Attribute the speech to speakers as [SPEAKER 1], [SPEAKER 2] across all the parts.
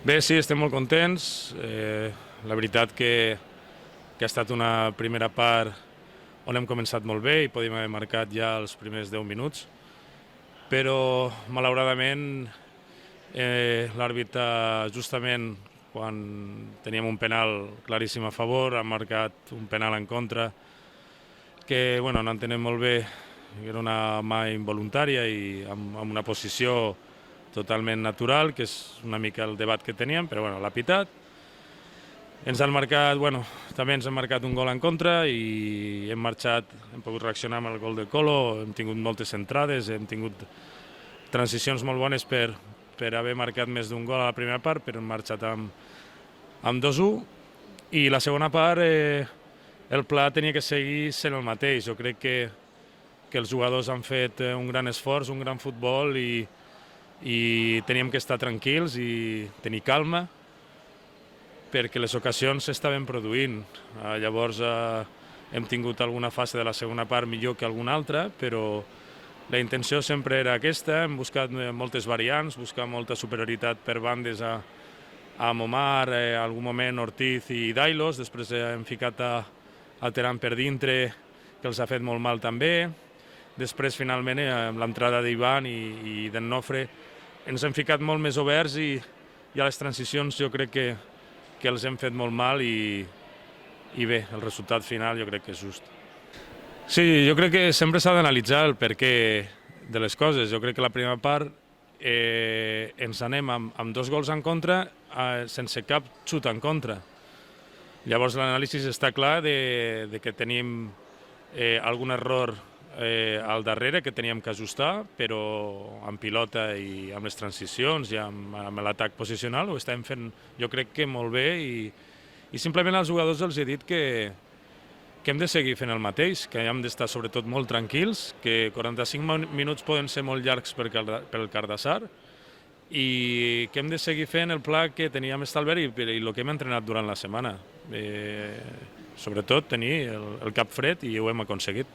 [SPEAKER 1] Bé, sí, estem molt contents. La veritat que ha estat una primera part on hem començat molt bé i podíem haver marcat ja els primers 10 minuts, però malauradament l'àrbitre justament quan teníem un penal claríssim a favor ha marcat un penal en contra que no entenem molt bé, era una mà involuntària i amb una posició totalment natural, que és una mica el debat que teníem, però l'ha pitat. Ens han marcat, també ens han marcat un gol en contra i hem pogut reaccionar amb el gol de Colo, hem tingut moltes entrades, hem tingut transicions molt bones per haver marcat més d'un gol a la primera part, però hem marxat amb 2-1 i la segona part el pla tenia que seguir sent el mateix. Jo crec que els jugadors han fet un gran esforç, un gran futbol i teníem que estar tranquils i tenir calma perquè les ocasions s'estaven produint. Llavors hem tingut alguna fase de la segona part millor que alguna altra, però la intenció sempre era aquesta, hem buscat moltes variants, buscar molta superioritat per bandes a Momar, en algun moment Ortiz i Dailos, després hem ficat a Terán per dintre, que els ha fet molt mal també. Després, finalment, amb l'entrada d'Ivan i d'en Nofre, ens hem ficat molt més oberts i a les transicions jo crec que els hem fet molt mal i bé, el resultat final jo crec que és just. Sí, jo crec que sempre s'ha d'analitzar el perquè de les coses. Jo crec que la primera part ens anem amb 2 gols en contra sense cap xut en contra. Llavors l'anàlisi està clar de que tenim algun error al darrere que teníem que ajustar, però amb pilota i amb les transicions i amb l'atac posicional ho estem fent jo crec que molt bé i simplement als jugadors els he dit que hem de seguir fent el mateix, que hem d'estar sobretot molt tranquils, que 45 minuts poden ser molt llargs pel Cardassar i que hem de seguir fent el pla que teníem establert i el que hem entrenat durant la setmana. Sobretot tenir el cap fred i ho hem aconseguit.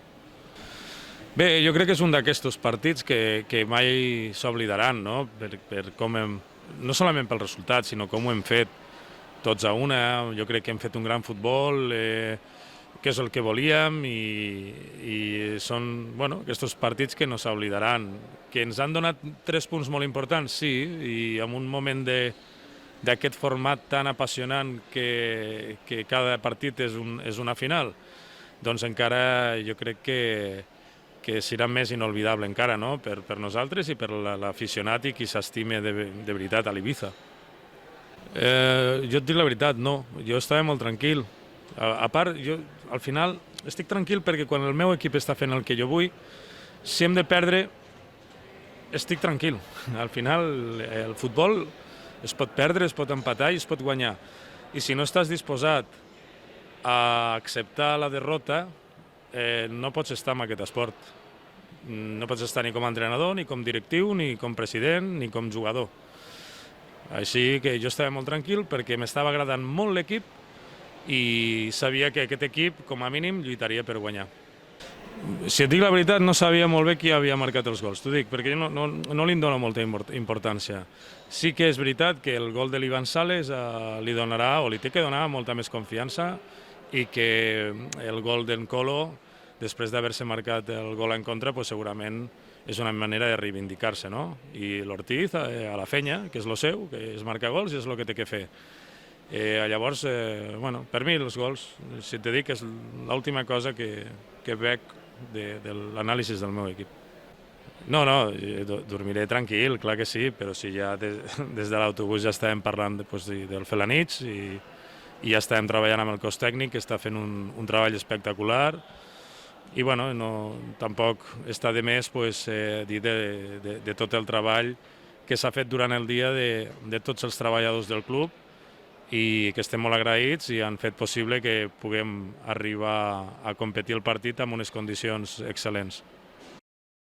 [SPEAKER 1] Bé, jo crec que és un d'aquests partits que mai s'oblidaran, no? Per com no solament pel resultat, sinó com ho hem fet tots a una. Jo crec que hem fet un gran futbol, que és el que volíem i són aquests partits que no s'oblidaran. Que ens han donat 3 punts molt importants, sí, i en un moment d'aquest format tan apassionant que cada partit és una final, doncs encara jo crec que serà més inolvidable encara, no? Per nosaltres i per l'aficionat i qui s'estime de veritat a l'Ibiza. Jo et dic la veritat, no. Jo estava molt tranquil. A part, jo al final estic tranquil perquè quan el meu equip està fent el que jo vull, si hem de perdre, estic tranquil. Al final el futbol es pot perdre, es pot empatar i es pot guanyar. I si no estàs disposat a acceptar la derrota, no pots estar en aquest esport. No pots estar ni com a entrenador, ni com directiu, ni com president, ni com jugador. Així que jo estava molt tranquil perquè m'estava agradant molt l'equip i sabia que aquest equip, com a mínim, lluitaria per guanyar. Si et dic la veritat, no sabia molt bé qui havia marcat els gols, t'ho dic, perquè jo no li dono molta importància. Sí que és veritat que el gol de l'Ivan Sales li donarà, o li té que donar, molta més confiança i que el gol d'en Colo, després d'haver-se marcat el gol en contra, segurament és una manera de reivindicar-se, no? I l'Ortiz a la fenya, que és el seu, que és marcar gols i és el que té que fer. Llavors, per mi els gols, si et dic, és l'última cosa que veig de l'anàlisi del meu equip. No, dormiré tranquil, clar que sí, però si ja des de l'autobús ja estàvem parlant del Felanitx i ja estàvem treballant amb el cos tècnic, que està fent un treball espectacular i tampoc està de més dir de tot el treball que s'ha fet durant el dia de tots els treballadors del club i que estem molt agraïts i han fet possible que puguem arribar a competir el partit amb unes condicions excel·lents.